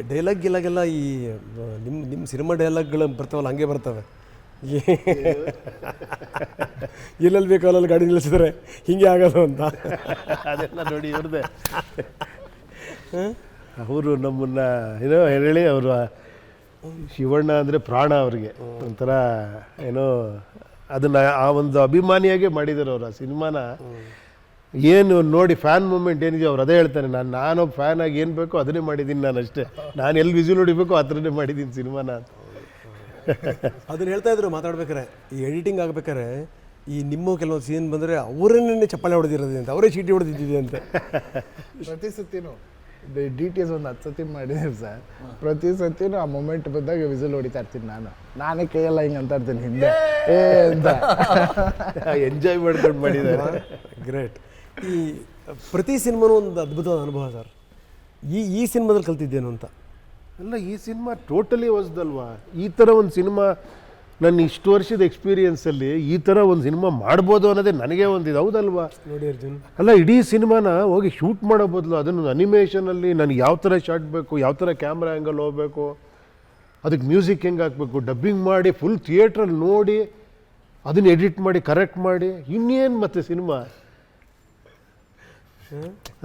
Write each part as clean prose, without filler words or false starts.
Dialogue ಗಿಲಾಗೆಲ್ಲ ಈ ನಿಮ್ಮ cinema ಡೈಲಾಗ್ಗಳು ಬರ್ತಾವಲ್ಲ ಹಂಗೆ ಬರ್ತವೆ. ಎಲ್ಲೆಲ್ಲಿ ಬೇಕು ಅಲ್ಲಲ್ಲಿ ಗಾಡಿ ನಿಲ್ಲಿಸಿದ್ರೆ ಹಿಂಗೆ ಆಗೋದು ಅಂತ ಅದೆಲ್ಲ ನೋಡಿ ಇವ್ರದ್ದೆ. ಅವರು ನಮ್ಮನ್ನ ಏನೋ ಹೇಳಿ ಅವರು ಶಿವಣ್ಣ ಅಂದರೆ ಪ್ರಾಣ ಅವ್ರಿಗೆ ಒಂಥರ ಏನೋ ಅದನ್ನು ಆ ಒಂದು ಅಭಿಮಾನಿಯಾಗೆ ಮಾಡಿದ್ದಾರೆ ಅವರು ಆ ಸಿನಿಮಾನ. ಏನು ನೋಡಿ ಫ್ಯಾನ್ ಮೂಮೆಂಟ್ ಏನಿದೆ ಅವ್ರು ಅದೇ ಹೇಳ್ತಾನೆ, ನಾನೊಬ್ಬ ಫ್ಯಾನ್ ಆಗಿ ಏನು ಬೇಕೋ ಅದನ್ನೇ ಮಾಡಿದ್ದೀನಿ, ನಾನು ಅಷ್ಟೇ, ನಾನು ಎಲ್ಲಿ ವಿಸಿಲ್ ಹೊಡಿಬೇಕೋ ಆ ಥರನೇ ಮಾಡಿದ್ದೀನಿ ಸಿನಿಮಾನ ಅಂತ. ಅದನ್ನು ಹೇಳ್ತಾ ಇದ್ರು ಮಾತಾಡ್ಬೇಕಾರೆ. ಈ ಎಡಿಟಿಂಗ್ ಆಗ್ಬೇಕಾರೆ ಈ ನಿಮ್ಮ ಕೆಲವೊಂದು ಸೀನ್ ಬಂದರೆ ಅವರನ್ನೇ ಚಪ್ಪಾಳೆ ಹೊಡೆದಿರೋದು ಅಂತ, ಅವರೇ ಚೀಟಿ ಹೊಡೆದಿದ್ದಿದೆ ಅಂತ. ಪ್ರತಿ ಸತಿನೂ DTS ಒಂದು 10 ಸತಿ ಮಾಡಿದ್ದೀವಿ ಸರ್. ಪ್ರತಿ ಸತಿನೂ ಆ ಮೂಮೆಂಟ್ ಬಂದಾಗ ವಿಸಿಲ್ ಹೊಡಿತಾ ಇರ್ತೀನಿ ನಾನೇ ಕೈಯೆಲ್ಲ ಹಿಂಗೆ ಅಂತ ಇರ್ತೀನಿ ಹಿಂದೆ ಅಂತ ಎಂಜಾಯ್ ಮಾಡ್ಕೊಂಡು ಮಾಡಿದ್ದಾರೆ. ಗ್ರೇಟ್. ಈ ಪ್ರತಿ ಸಿನಿಮಾನೂ ಒಂದು ಅದ್ಭುತವಾದ ಅನುಭವ ಸರ್. ಈ ಸಿನಿಮಾದಲ್ಲಿ ಕಲ್ತಿದ್ದೇನು ಅಂತ ಅಲ್ಲ, ಈ ಸಿನಿಮಾ ಟೋಟಲಿ ಹೊಸದಲ್ವಾ. ಈ ಥರ ಒಂದು ಸಿನಿಮಾ ನನ್ನ ಇಷ್ಟು ವರ್ಷದ ಎಕ್ಸ್ಪೀರಿಯನ್ಸಲ್ಲಿ ಈ ಥರ ಒಂದು ಸಿನಿಮಾ ಮಾಡ್ಬೋದು ಅನ್ನೋದೇ ನನಗೆ ಒಂದಿದೆ, ಹೌದಲ್ವಾ? ನೋಡಿ ಅರ್ಜುನ್, ಅಲ್ಲ, ಇಡೀ ಸಿನಿಮಾನ ಹೋಗಿ ಶೂಟ್ ಮಾಡೋ ಬದಲು ಅದನ್ನು ಅನಿಮೇಷನಲ್ಲಿ ನನಗೆ ಯಾವ ಥರ ಶಾಟ್ ಬೇಕು, ಯಾವ ಥರ ಕ್ಯಾಮ್ರಾ ಆ್ಯಂಗಲ್ ಹೋಗಬೇಕು, ಅದಕ್ಕೆ ಮ್ಯೂಸಿಕ್ ಹೆಂಗೆ ಹಾಕಬೇಕು, ಡಬ್ಬಿಂಗ್ ಮಾಡಿ ಫುಲ್ ಥಿಯೇಟ್ರಲ್ಲಿ ನೋಡಿ ಅದನ್ನು ಎಡಿಟ್ ಮಾಡಿ ಕರೆಕ್ಟ್ ಮಾಡಿ ಇನ್ನೇನು ಮತ್ತೆ ಸಿನಿಮಾ.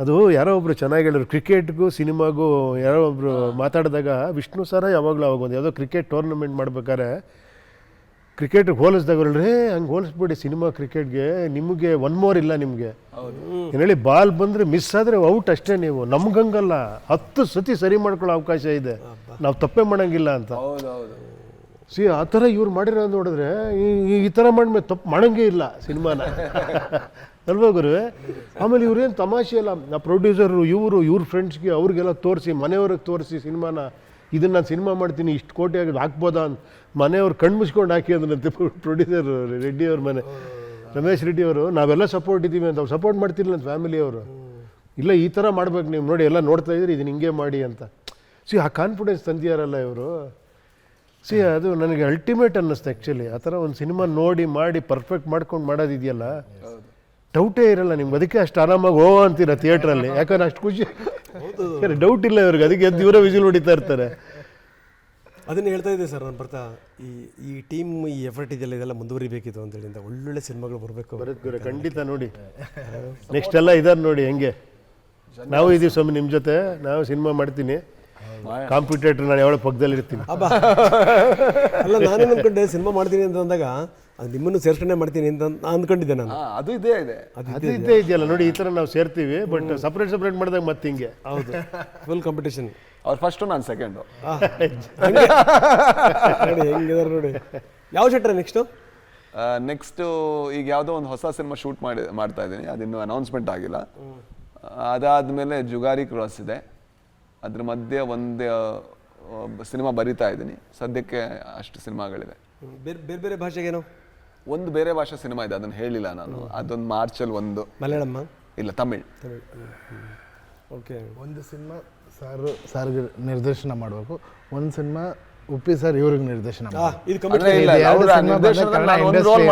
ಅದು ಯಾರೋ ಒಬ್ರು ಚೆನ್ನಾಗಿ ಹೇಳಿದ್ರು, ಕ್ರಿಕೆಟ್ಗೂ ಸಿನಿಮಾಗೂ ಯಾರೋ ಒಬ್ರು ಮಾತಾಡಿದಾಗ ವಿಷ್ಣು ಸರ ಯಾವಾಗಲೂ ಅವಾಗ ಒಂದು ಯಾವುದೋ ಕ್ರಿಕೆಟ್ ಟೂರ್ನಮೆಂಟ್ ಮಾಡ್ಬೇಕಾದ್ರೆ ಕ್ರಿಕೆಟ್ಗೆ ಹೋಲಿಸ್ದಾಗ ಹೇಳ್ರಿ ಹಂಗೆ ಹೋಲಿಸ್ಬಿಡಿ ಸಿನಿಮಾ ಕ್ರಿಕೆಟ್ಗೆ, ನಿಮಗೆ ಒನ್ ಮೋರ್ ಇಲ್ಲ ನಿಮಗೆ ಏನು ಹೇಳಿ, ಬಾಲ್ ಬಂದರೆ ಮಿಸ್ ಆದರೆ ಔಟ್ ಅಷ್ಟೇ. ನೀವು ನಮ್ಗಂಗಲ್ಲ, 10 ಸತಿ ಸರಿ ಮಾಡ್ಕೊಳ್ಳೋ ಅವಕಾಶ ಇದೆ, ನಾವು ತಪ್ಪೇ ಮಾಡೋಂಗಿಲ್ಲ ಅಂತ. ಆ ಥರ ಇವ್ರು ಮಾಡಿರೋ ನೋಡಿದ್ರೆ ಈ ಥರ ಮಾಡಿದ್ಮೇಲೆ ತಪ್ಪು ಮಾಡೋಂಗೇ ಇಲ್ಲ ಸಿನಿಮಾನ ಅಲ್ವಾ ಗುರು? ಆಮೇಲೆ ಇವ್ರೇನು ತಮಾಷೆ ಅಲ್ಲ, ಆ ಪ್ರೊಡ್ಯೂಸರು ಇವ್ರ ಫ್ರೆಂಡ್ಸ್ಗೆ ಅವ್ರಿಗೆಲ್ಲ ತೋರಿಸಿ, ಮನೆಯವ್ರಿಗೆ ತೋರಿಸಿ ಸಿನಿಮಾನ, ಇದನ್ನು ನಾನು ಸಿನಿಮಾ ಮಾಡ್ತೀನಿ, ಇಷ್ಟು ಕೋಟಿ ಆಗಿ ಹಾಕ್ಬೋದಾ ಅಂತ ಮನೆಯವ್ರು ಕಣ್ಣು ಮುಚ್ಕೊಂಡು ಹಾಕಿ ಅದನ್ನಂತೆ ಪ್ರೊಡ್ಯೂಸರು ರೆಡ್ಡಿ ಅವ್ರ ಮನೆ ರಮೇಶ್ ರೆಡ್ಡಿ ಅವರು. ನಾವೆಲ್ಲ ಸಪೋರ್ಟ್ ಇದ್ದೀವಿ ಅಂತ, ಅವ್ರು ಸಪೋರ್ಟ್ ಮಾಡ್ತಿರ್ಲಿಲ್ಲ ಅಂತ ಫ್ಯಾಮಿಲಿಯವರು. ಇಲ್ಲ, ಈ ಥರ ಮಾಡ್ಬೇಕು ನೀವು, ನೋಡಿ ಎಲ್ಲ ನೋಡ್ತಾ ಇದ್ರಿ, ಇದನ್ನ ಹಿಂಗೆ ಮಾಡಿ ಅಂತ. ಆ ಕಾನ್ಫಿಡೆನ್ಸ್ ತಂದಿಯಾರಲ್ಲ ಇವರು. ಅದು ನನಗೆ ಅಲ್ಟಿಮೇಟ್ ಅನ್ನಿಸ್ತು ಆ್ಯಕ್ಚುಲಿ. ಆ ಥರ ಒಂದು ಸಿನಿಮಾ ನೋಡಿ ಮಾಡಿ ಪರ್ಫೆಕ್ಟ್ ಮಾಡ್ಕೊಂಡು ಮಾಡೋದಿದೆಯಲ್ಲ, ಡೌಟೇ ಇರಲ್ಲ ನಿಮ್ಗೆ. ಅದಕ್ಕೆ ಅಷ್ಟು ಆರಾಮಾಗಿ ಅಂತೀರ ಥಿಯೇಟ್ರಲ್ಲಿ, ಯಾಕಂದ್ರೆ ಅಷ್ಟು ಖುಷಿ, ಡೌಟ್ ಇಲ್ಲ ಇವ್ರಿಗೆ. ಅದಕ್ಕೆ ಎದ್ದು ಇವರೇ ವಿಸಿಲ್ ಹೊಡಿತಾ ಇರ್ತಾರೆ. ಅದನ್ನು ಹೇಳ್ತಾ ಇದ್ದೆ ಸರ್ ನಾನು ಬರ್ತಾ, ಈ ಟೀಮ್ ಈ ಎಫರ್ಟ್ ಇದೆಲ್ಲ ಮುಂದುವರಿಬೇಕಿತ್ತು ಅಂತೇಳಿ, ಅಂತ ಒಳ್ಳೊಳ್ಳೆ ಸಿನಿಮಾಗಳು ಬರುತ್ತೆ ಖಂಡಿತ. ನೋಡಿ ನೆಕ್ಸ್ಟ್ ಎಲ್ಲ ಇದಾರೆ ನೋಡಿ ಹೆಂಗೆ, ನಾವು ಇದೀವಿ ಸ್ವಾಮಿ ನಿಮ್ಮ ಜೊತೆ, ನಾವು ಸಿನಿಮಾ ಮಾಡ್ತೀನಿ, ಕಾಂಪಿಟೇಟರ್ ನಾನು ಯಾವಾಗ ಪಕ್ಕದಲ್ಲಿ ಇರ್ತೀನಿ. ಅಲ್ಲ, ನಾನೇ ಅಂದ್ಕೊಂಡೆ ಸಿನಿಮಾ ಮಾಡ್ತೀನಿ ಅಂತ ಅಂದಾಗ ಅದು ನಿಮ್ಮನ್ನು ಸೇರ್ಕೊಂಡೆ ಮಾಡ್ತೀನಿ ಅಂತ ಅಂದ್ಕೊಂಡಿದ್ದೆ ನಾನು. ಅದು ಇದೇ ಇದೆಯಲ್ಲ ನೋಡಿ, ಈ ಥರ ನಾವು ಸೇರ್ತೀವಿ, ಬಟ್ ಸಪ್ರೇಟ್ ಮಾಡಿದಾಗ ಮತ್ತೆ ಹಿಂಗೆ. ಹೌದು, ಫುಲ್ ಕಾಂಪಿಟೇಷನ್. ಅವ್ರು ಫಸ್ಟು, ನಾನು ಸೆಕೆಂಡು. ನೋಡಿ ಹೆಂಗಿದಾರೆ ನೋಡಿ. ಯಾವ ಶೆಟ್ರ ನೆಕ್ಸ್ಟು ಈಗ ಯಾವುದೋ ಒಂದು ಹೊಸ ಸಿನಿಮಾ ಶೂಟ್ ಮಾಡ್ತಾ ಇದ್ದೀನಿ, ಅದಿನ್ನೂ ಅನೌನ್ಸ್ಮೆಂಟ್ ಆಗಿಲ್ಲ. ಅದಾದಮೇಲೆ ಜುಗಾರಿ ಕ್ರಾಸ್ ಇದೆ, ಅದ್ರ ಮಧ್ಯೆ ಒಂದು ಸಿನಿಮಾ ಬರಿತಾ ಇದ್ದೀನಿ. ಸದ್ಯಕ್ಕೆ ಅಷ್ಟು ಸಿನಿಮಾಗಳಿದೆ. ಬೇರೆ ಬೇರೆ ಭಾಷೆಗೇನೋ ಒಂದು ಬೇರೆ ಭಾಷೆ ಸಿನಿಮಾ ಇದೆ, ಅದನ್ನು ಹೇಳಿಲ್ಲ ನಾನು. ಅದೊಂದು ಮಾರ್ಚಲ್ಲಿ ಒಂದು. ಮಲಯಾಳಮ್ಮ ಇಲ್ಲ, ತಮಿಳ್. ಓಕೆ. ಒಂದು ಸಿನಿಮಾ ಸರ್ಗೆ ನಿರ್ದೇಶನ ಮಾಡಬೇಕು, ಒಂದು ಸಿನಿಮಾ ಉಪ್ಪಿ ಸರ್ ಇವ್ರಿಗೆ ನಿರ್ದೇಶನ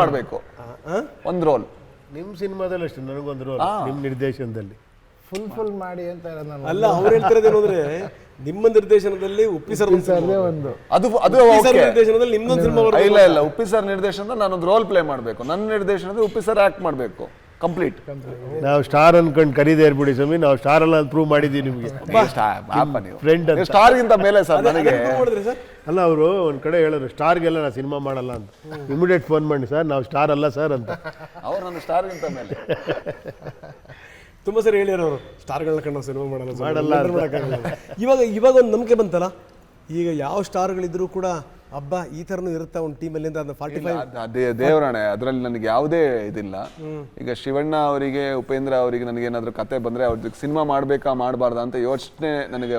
ಮಾಡಬೇಕು. ಒಂದು ರೋಲ್ ನಿಮ್ಮ ಸಿನಿಮಾದಲ್ಲಿ ಅಷ್ಟೇ, ನನಗೊಂದು ರೋಲ್ ನಿಮ್ಮ ನಿರ್ದೇಶನದಲ್ಲಿ ಫುಲ್ ಮಾಡಿ ಅಂತ ಅಲ್ಲ. ಅವ್ರು ಹೇಳ್ತಿರೋದೇನು ಅಂದ್ರೆ ನಿಮ್ಮ ನಿರ್ದೇಶನದಲ್ಲಿ ಉಪ್ಪಿ ಸರ್ ಒಂದು, ಅದು ನಿರ್ದೇಶನದಲ್ಲಿ ನಿಮ್ಮೊಂದು ಸಿನಿಮಾ. ಇಲ್ಲ, ಉಪ್ಪಿ ಸರ್ ನಿರ್ದೇಶನದಲ್ಲಿ ನಾನೊಂದು ರೋಲ್ ಪ್ಲೇ ಮಾಡಬೇಕು, ನನ್ನ ನಿರ್ದೇಶನದಲ್ಲಿ ಉಪ್ಪಿ ಸರ್ ಆಕ್ಟ್ ಮಾಡಬೇಕು. ಕಂಪ್ಲೀಟ್. ನಾವು ಸ್ಟಾರ್ ಅನ್ಕೊಂಡು ಕರೀದೇ ಇರ್ಬಿಡಿ ಸ್ವಾಮಿ, ನಾವು ಸ್ಟಾರ್ ಅಲ್ಲ ಪ್ರೂವ್ ಮಾಡಿದ್ದೀವಿ ನಿಮಗೆ. ಫ್ರೆಂಡ್ ಸ್ಟಾರ್ಗಿಂತ ಮೇಲೆ ಸರ್ ನನಗೆ. ಅಲ್ಲ, ಅವರು ಒಂದು ಕಡೆ ಹೇಳಿದ್ರು ಸ್ಟಾರ್ಗೆಲ್ಲ ನಾನು ಸಿನಿಮಾ ಮಾಡಲ್ಲ ಅಂತ. ಇಮಿಡಿಯೇಟ್ ಫೋನ್ ಮಾಡಿ, ಸರ್ ನಾವು ಸ್ಟಾರ್ ಅಲ್ಲ ಸರ್ ಅಂತ. ಅವ್ರು ನನ್ನ ಸ್ಟಾರ್ಗಿಂತ ಮೇಲೆ ತುಂಬ ಸರಿ ಹೇಳಿರೋರು, ಸ್ಟಾರ್ಗಳನ್ನ ಕಂಡು ಸಿನಿಮಾ ಮಾಡಲ್ಲ. ಇವಾಗ ಒಂದು ನಂಬಿಕೆ ಬಂತಲ್ಲ, ಈಗ ಯಾವ ಸ್ಟಾರ್ಗಳಿದ್ರು ಕೂಡ ಹಬ್ಬ ಈ ಥರನೂ ಇರುತ್ತಾ ಒಂದು ಟೀಮಲ್ಲಿ ಅಂತ. 45 ದೇವರಾಣೆ, ಅದರಲ್ಲಿ ನನಗೆ ಯಾವುದೇ ಇದಿಲ್ಲ. ಈಗ ಶಿವಣ್ಣ ಅವರಿಗೆ, ಉಪೇಂದ್ರ ಅವರಿಗೆ ನನಗೇನಾದರೂ ಕತೆ ಬಂದರೆ ಅವ್ರ ಸಿನಿಮಾ ಮಾಡಬೇಕಾ ಮಾಡಬಾರ್ದಾ ಅಂತ ಯೋಚನೆ ನನಗೆ,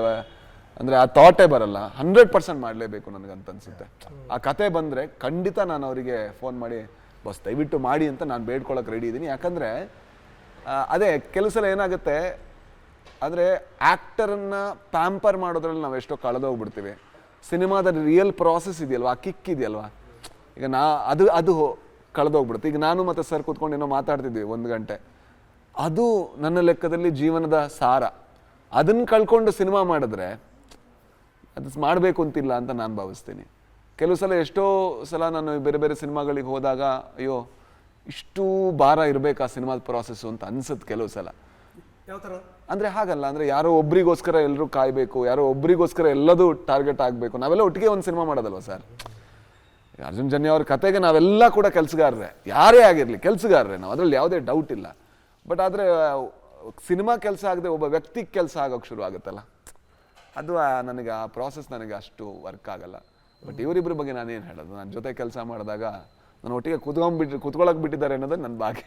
ಅಂದರೆ ಆ ಥಾಟೇ ಬರಲ್ಲ. 100% ಮಾಡಲೇಬೇಕು ನನಗಂತ ಅನಿಸುತ್ತೆ. ಆ ಕತೆ ಬಂದರೆ ಖಂಡಿತ ನಾನು ಅವರಿಗೆ ಫೋನ್ ಮಾಡಿ, ಬಸ್ ದಯವಿಟ್ಟು ಮಾಡಿ ಅಂತ ನಾನು ಬೇಡ್ಕೊಳ್ಳೋಕೆ ರೆಡಿ ಇದ್ದೀನಿ. ಯಾಕಂದರೆ ಅದೇ ಕೆಲಸ ಏನಾಗುತ್ತೆ ಅಂದರೆ ಆ್ಯಕ್ಟರನ್ನು ಪ್ಯಾಂಪರ್ ಮಾಡೋದ್ರಲ್ಲಿ ನಾವು ಎಷ್ಟೋ ಕಳೆದೋಗ್ಬಿಡ್ತೀವಿ. ಸಿನಿಮಾದ ರಿಯಲ್ ಪ್ರಾಸೆಸ್ ಇದೆಯಲ್ವ, ಆ ಕಿಕ್ ಇದೆಯಲ್ವ, ಈಗ ಅದು ಕಳೆದೋಗ್ಬಿಡುತ್ತೆ. ಈಗ ನಾನು ಮತ್ತು ಸರ್ ಕೂತ್ಕೊಂಡು ಏನೋ ಮಾತಾಡ್ತಿದ್ವಿ 1 ಗಂಟೆ, ಅದು ನನ್ನ ಲೆಕ್ಕದಲ್ಲಿ ಜೀವನದ ಸಾರ. ಅದನ್ನು ಕಳ್ಕೊಂಡು ಸಿನಿಮಾ ಮಾಡಿದ್ರೆ ಅದು ಮಾಡಬೇಕು ಅಂತಿಲ್ಲ ಅಂತ ನಾನು ಭಾವಿಸ್ತೀನಿ. ಕೆಲವು ಸಲ ಎಷ್ಟೋ ಸಲ ನಾನು ಬೇರೆ ಬೇರೆ ಸಿನಿಮಾಗಳಿಗೆ ಹೋದಾಗ ಅಯ್ಯೋ ಇಷ್ಟು ಭಾರ ಇರಬೇಕಾ ಸಿನಿಮಾದ ಪ್ರಾಸೆಸ್ಸು ಅಂತ ಅನ್ಸುತ್ತೆ ಕೆಲವು ಸಲ. ಯಾವ ಥರ ಅಂದರೆ ಹಾಗಲ್ಲ, ಅಂದರೆ ಯಾರೋ ಒಬ್ರಿಗೋಸ್ಕರ ಎಲ್ಲರೂ ಕಾಯಬೇಕು, ಯಾರೋ ಒಬ್ರಿಗೋಸ್ಕರ ಎಲ್ಲದೂ ಟಾರ್ಗೆಟ್ ಆಗಬೇಕು. ನಾವೆಲ್ಲ ಒಟ್ಟಿಗೆ ಒಂದು ಸಿನಿಮಾ ಮಾಡೋದಲ್ವ ಸರ್. ಅರ್ಜುನ್ ಜನ್ಯ ಅವ್ರ ಕತೆಗೆ ನಾವೆಲ್ಲ ಕೂಡ ಕೆಲಸಗಾರರೇ, ಯಾರೇ ಆಗಿರಲಿ ಕೆಲಸಗಾರರೇ ನಾವು, ಅದರಲ್ಲಿ ಯಾವುದೇ ಡೌಟ್ ಇಲ್ಲ. ಬಟ್ ಆದರೆ ಸಿನಿಮಾ ಕೆಲಸ ಆಗದೆ ಒಬ್ಬ ವ್ಯಕ್ತಿಗೆ ಕೆಲಸ ಆಗೋಕ್ಕೆ ಶುರು ಆಗುತ್ತಲ್ಲ, ಅದು ನನಗೆ ಆ ಪ್ರಾಸೆಸ್ ನನಗೆ ಅಷ್ಟು ವರ್ಕ್ ಆಗಲ್ಲ. ಬಟ್ ಇವರಿಬ್ಬರ ಬಗ್ಗೆ ನಾನೇನು ಹೇಳೋದು, ನನ್ನ ಜೊತೆ ಕೆಲಸ ಮಾಡಿದಾಗ ನಾನು ಒಟ್ಟಿಗೆ ಕೂತ್ಕೊಳ್ಳೋಕೆ ಬಿಟ್ಟಿದ್ದಾರೆ ಅನ್ನೋದು ನನ್ನ ಭಾಗ್ಯ.